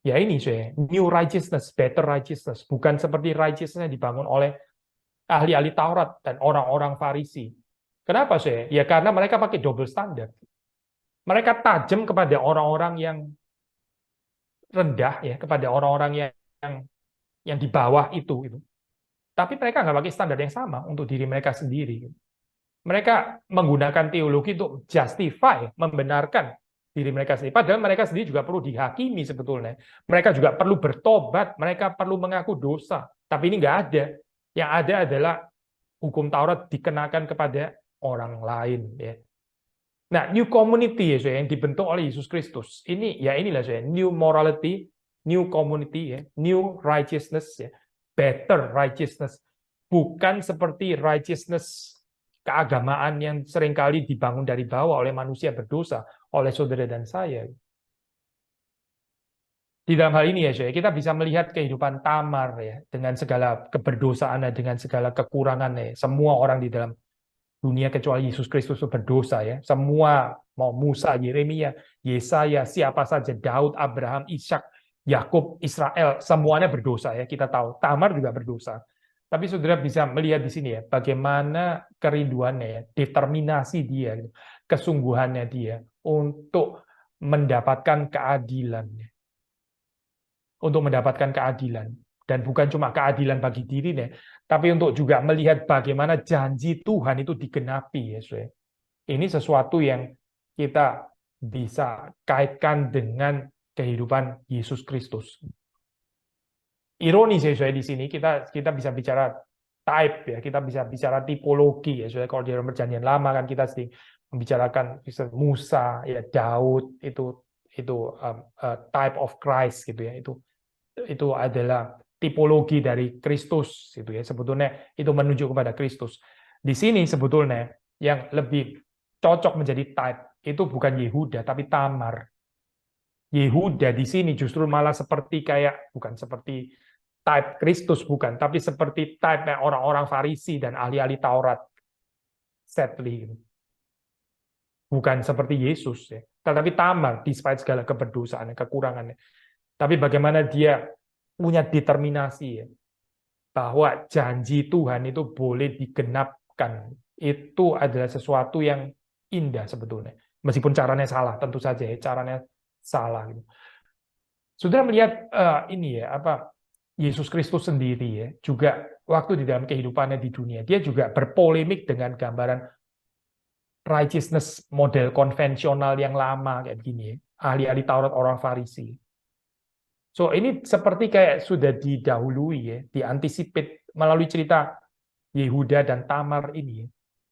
Ya ini soalnya, new righteousness, better righteousness. Bukan seperti righteousness yang dibangun oleh ahli-ahli Taurat dan orang-orang Farisi. Kenapa sih? Ya karena mereka pakai double standard. Mereka tajam kepada orang-orang yang rendah ya, kepada orang-orang yang di bawah itu gitu. Tapi mereka nggak pakai standar yang sama untuk diri mereka sendiri. Mereka menggunakan teologi untuk justify, membenarkan diri mereka sendiri. Padahal mereka sendiri juga perlu dihakimi sebetulnya. Mereka juga perlu bertobat, mereka perlu mengaku dosa. Tapi ini nggak ada. Yang ada adalah hukum Taurat dikenakan kepada orang lain. Ya. Nah, new community ya, yang dibentuk oleh Yesus Kristus. Ini ya inilah saya, new morality, new community ya, new righteousness ya, better righteousness. Bukan seperti righteousness keagamaan yang seringkali dibangun dari bawah oleh manusia berdosa, oleh saudara dan saya. Di dalam hal ini ya, saya kita bisa melihat kehidupan Tamar ya, dengan segala keberdosaannya, dengan segala kekurangannya. Semua orang di dalam dunia kecuali Yesus Kristus itu berdosa ya. Semua mau Musa, Yeremia, Yesaya, siapa saja, Daud, Abraham, Ishak, Yakub, Israel, semuanya berdosa ya. Kita tahu Tamar juga berdosa. Tapi saudara bisa melihat di sini ya, bagaimana kerinduannya ya, determinasi dia, kesungguhannya dia untuk mendapatkan keadilan. Untuk mendapatkan keadilan. Dan bukan cuma keadilan bagi dirinya, tapi untuk juga melihat bagaimana janji Tuhan itu digenapi. Ya, ini sesuatu yang kita bisa kaitkan dengan kehidupan Yesus Kristus. Ironis ya, di sini kita bisa bicara type ya, kita bisa bicara tipologi ya. Kalau di dalam Perjanjian Lama kan kita sering membicarakan Musa, ya Daud itu type of Christ gitu ya. Itu adalah tipologi dari Kristus gitu ya. Sebetulnya itu menunjuk kepada Kristus. Di sini sebetulnya yang lebih cocok menjadi type itu bukan Yehuda tapi Tamar. Yehuda di sini justru malah seperti bukan seperti type Kristus bukan, tapi seperti type orang-orang Farisi dan ahli-ahli Taurat. Sadly. Bukan seperti Yesus ya. Tetapi Tamar despite segala keberdosaannya, kekurangannya. Tapi bagaimana dia punya determinasi ya, bahwa janji Tuhan itu boleh digenapkan. Itu adalah sesuatu yang indah sebetulnya. Meskipun caranya salah, tentu saja ya, caranya salah. Gitu. Saudara melihat ini ya, Yesus Kristus sendiri ya, juga waktu di dalam kehidupannya di dunia, dia juga berpolemik dengan gambaran righteousness model konvensional yang lama kayak begini ya. Ahli-ahli Taurat orang Farisi. So ini seperti kayak sudah didahului ya, diantisipate melalui cerita Yehuda dan Tamar ini.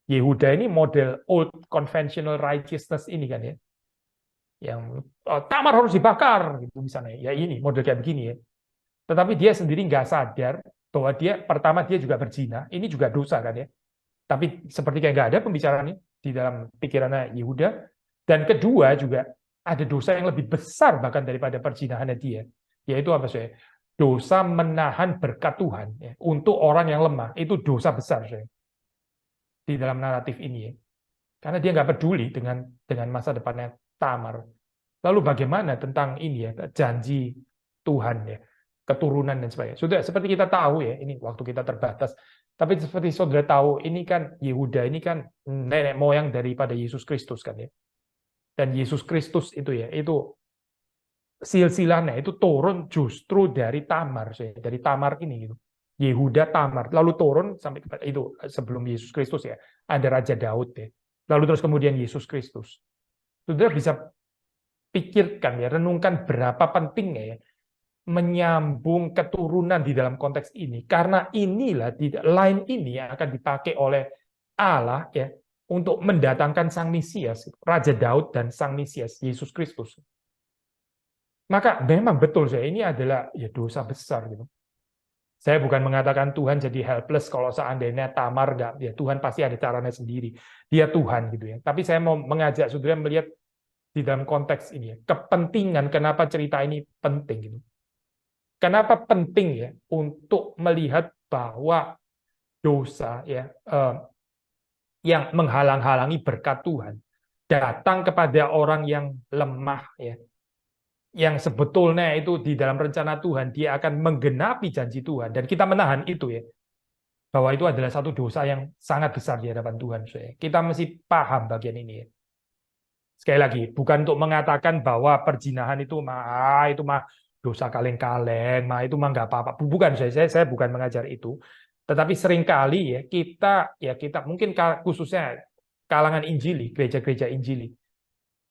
Yehuda ini model old conventional righteousness ini kan ya. Yang Tamar harus dibakar gitu misalnya. Ya ini model kayak begini ya. Tetapi dia sendiri nggak sadar bahwa pertama dia juga berzina, ini juga dosa kan ya. Tapi seperti kayak nggak ada pembicaraannya di dalam pikirannya Yehuda. Dan kedua juga ada dosa yang lebih besar bahkan daripada perzinahannya dia. Yaitu apa sih? Dosa menahan berkat Tuhan ya, untuk orang yang lemah. Itu dosa besar saya di dalam naratif ini ya. Karena dia nggak peduli dengan masa depannya Tamar. Lalu bagaimana tentang ini ya, janji Tuhan ya, keturunan dan sebagainya. Sudah seperti kita tahu ya, ini waktu kita terbatas. Tapi seperti saudara tahu, ini kan Yehuda ini kan nenek moyang daripada Yesus Kristus kan ya. Dan Yesus Kristus itu ya, itu silsilahnya itu turun justru dari Tamar, dari Tamar ini gitu. Yehuda Tamar, lalu turun sampai itu sebelum Yesus Kristus ya, ada Raja Daud ya. Lalu terus kemudian Yesus Kristus. Saudara bisa pikirkan ya, renungkan berapa pentingnya ya menyambung keturunan di dalam konteks ini, karena inilah di line ini yang akan dipakai oleh Allah ya untuk mendatangkan Sang Mesias, Raja Daud dan Sang Mesias Yesus Kristus. Maka memang betul saya ini adalah ya dosa besar gitu. Saya bukan mengatakan Tuhan jadi helpless kalau seandainya Tamar ya Tuhan pasti ada caranya sendiri. Dia Tuhan gitu ya. Tapi saya mau mengajak saudara melihat di dalam konteks ini ya, kepentingan kenapa cerita ini penting gitu. Kenapa penting ya untuk melihat bahwa dosa ya yang menghalang-halangi berkat Tuhan datang kepada orang yang lemah ya, yang sebetulnya itu di dalam rencana Tuhan dia akan menggenapi janji Tuhan dan kita menahan itu ya, bahwa itu adalah satu dosa yang sangat besar di hadapan Tuhan. Kita mesti paham bagian ini ya. Sekali lagi, bukan untuk mengatakan bahwa perzinahan itu mah dosa kaleng-kaleng, itu mah nggak apa-apa. Bukan, saya bukan mengajar itu. Tetapi seringkali ya kita mungkin khususnya kalangan Injili, gereja-gereja Injili,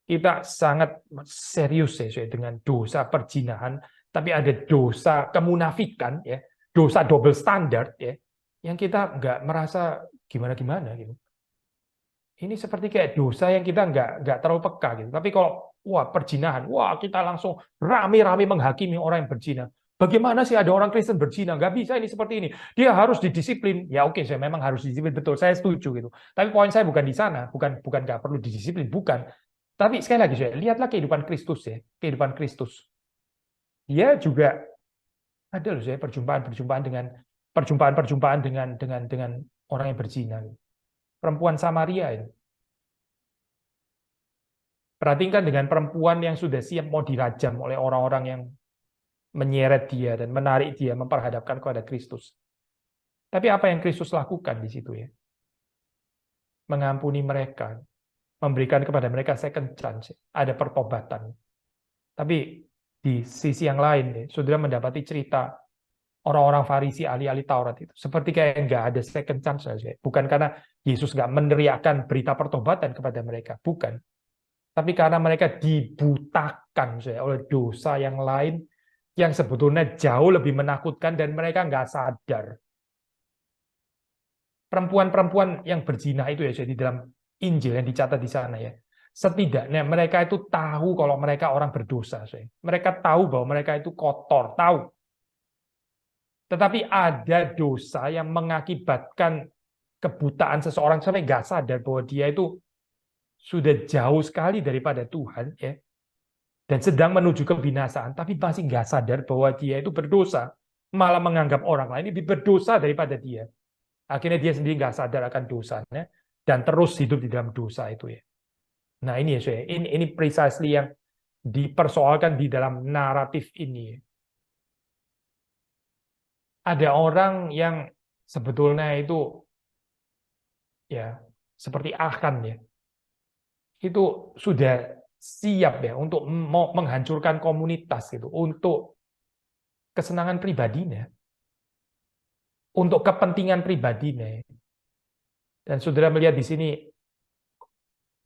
kita sangat serius ya dengan dosa perzinahan, tapi ada dosa kemunafikan ya, dosa double standard ya, yang kita nggak merasa gimana-gimana gitu. Ini seperti kayak dosa yang kita nggak terlalu peka gitu. Tapi kalau perzinahan, kita langsung rame-rame menghakimi orang yang berzina. Bagaimana sih ada orang Kristen berzina? Nggak bisa ini seperti ini. Dia harus didisiplin. Ya oke, saya memang harus disiplin, betul. Saya setuju gitu. Tapi poin saya bukan di sana, bukan nggak perlu didisiplin, bukan. Tapi sekali lagi saya lihatlah kehidupan Kristus ya, kehidupan Kristus. Dia juga ada loh saya perjumpaan dengan orang yang berzina. Perempuan Samaria ini. Perhatikan dengan perempuan yang sudah siap mau dirajam oleh orang-orang yang menyeret dia dan menarik dia memperhadapkan kepada Kristus. Tapi apa yang Kristus lakukan di situ ya? Mengampuni mereka, memberikan kepada mereka second chance, ada pertobatan. Tapi di sisi yang lain, saudara mendapati cerita orang-orang Farisi, ahli-ahli Taurat itu seperti kayak nggak ada second chance saja. Bukan karena Yesus nggak meneriakkan berita pertobatan kepada mereka, bukan. Tapi karena mereka dibutakan oleh dosa yang lain yang sebetulnya jauh lebih menakutkan dan mereka nggak sadar. Perempuan-perempuan yang berzina itu ya di dalam Injil yang dicatat di sana ya. Setidaknya mereka itu tahu kalau mereka orang berdosa. Mereka tahu bahwa mereka itu kotor, tahu. Tetapi ada dosa yang mengakibatkan kebutaan seseorang sampai nggak sadar bahwa dia itu sudah jauh sekali daripada Tuhan ya, dan sedang menuju kebinasaan, tapi masih nggak sadar bahwa dia itu berdosa, malah menganggap orang lain lebih berdosa daripada dia. Akhirnya dia sendiri nggak sadar akan dosanya dan terus hidup di dalam dosa itu ya. Nah ini ya, ini precisely yang dipersoalkan di dalam naratif ini. Ada orang yang sebetulnya itu ya seperti Akan ya, itu sudah siap ya untuk mau menghancurkan komunitas gitu, untuk kesenangan pribadinya, untuk kepentingan pribadinya. Dan saudara melihat di sini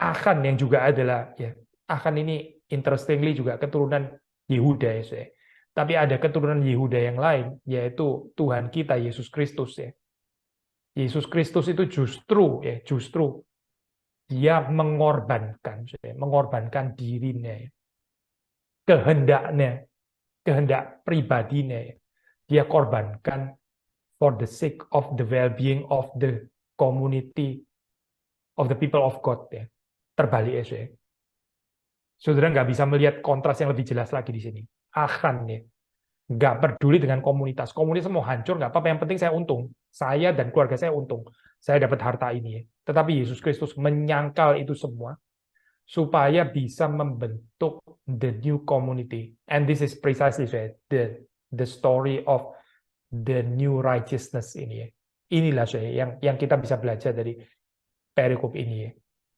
Akan yang juga adalah ya, Akan ini interestingly juga keturunan Yehuda ya. Tapi ada keturunan Yehuda yang lain, yaitu Tuhan kita Yesus Kristus ya. Yesus Kristus itu justru dia mengorbankan dirinya, kehendak pribadinya, dia korbankan for the sake of the well-being of the community of the people of God ya. Terbalik ya. Saudara nggak bisa melihat kontras yang lebih jelas lagi di sini. Akan ya, nggak peduli dengan komunitas. Komunitas mau hancur nggak apa-apa. Yang penting saya untung. Saya dan keluarga saya untung. Saya dapat harta ini. Tetapi Yesus Kristus menyangkal itu semua supaya bisa membentuk the new community. And this is precisely the story of the new righteousness ini. Inilah yang kita bisa belajar dari perikop ini.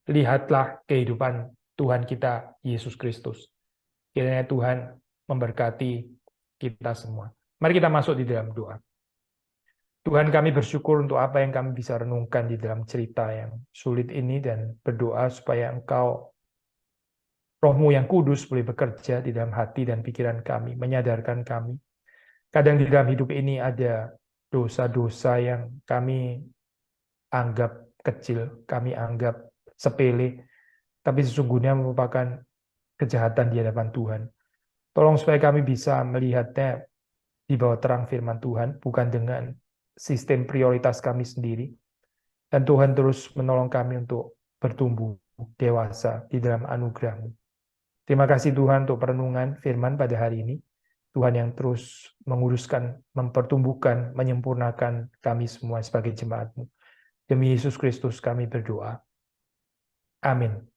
Lihatlah kehidupan Tuhan kita Yesus Kristus. Kiranya Tuhan memberkati kita semua. Mari kita masuk di dalam doa. Tuhan, kami bersyukur untuk apa yang kami bisa renungkan di dalam cerita yang sulit ini dan berdoa supaya Engkau Roh-Mu yang kudus boleh bekerja di dalam hati dan pikiran kami, menyadarkan kami. Kadang di dalam hidup ini ada dosa-dosa yang kami anggap kecil, kami anggap sepele, tapi sesungguhnya merupakan kejahatan di hadapan Tuhan. Tolong supaya kami bisa melihatnya di bawah terang firman Tuhan, bukan dengan sistem prioritas kami sendiri. Dan Tuhan terus menolong kami untuk bertumbuh dewasa di dalam anugerah-Mu. Terima kasih Tuhan untuk perenungan firman pada hari ini. Tuhan yang terus menguruskan, mempertumbuhkan, menyempurnakan kami semua sebagai jemaat-Mu. Demi Yesus Kristus kami berdoa. Amin.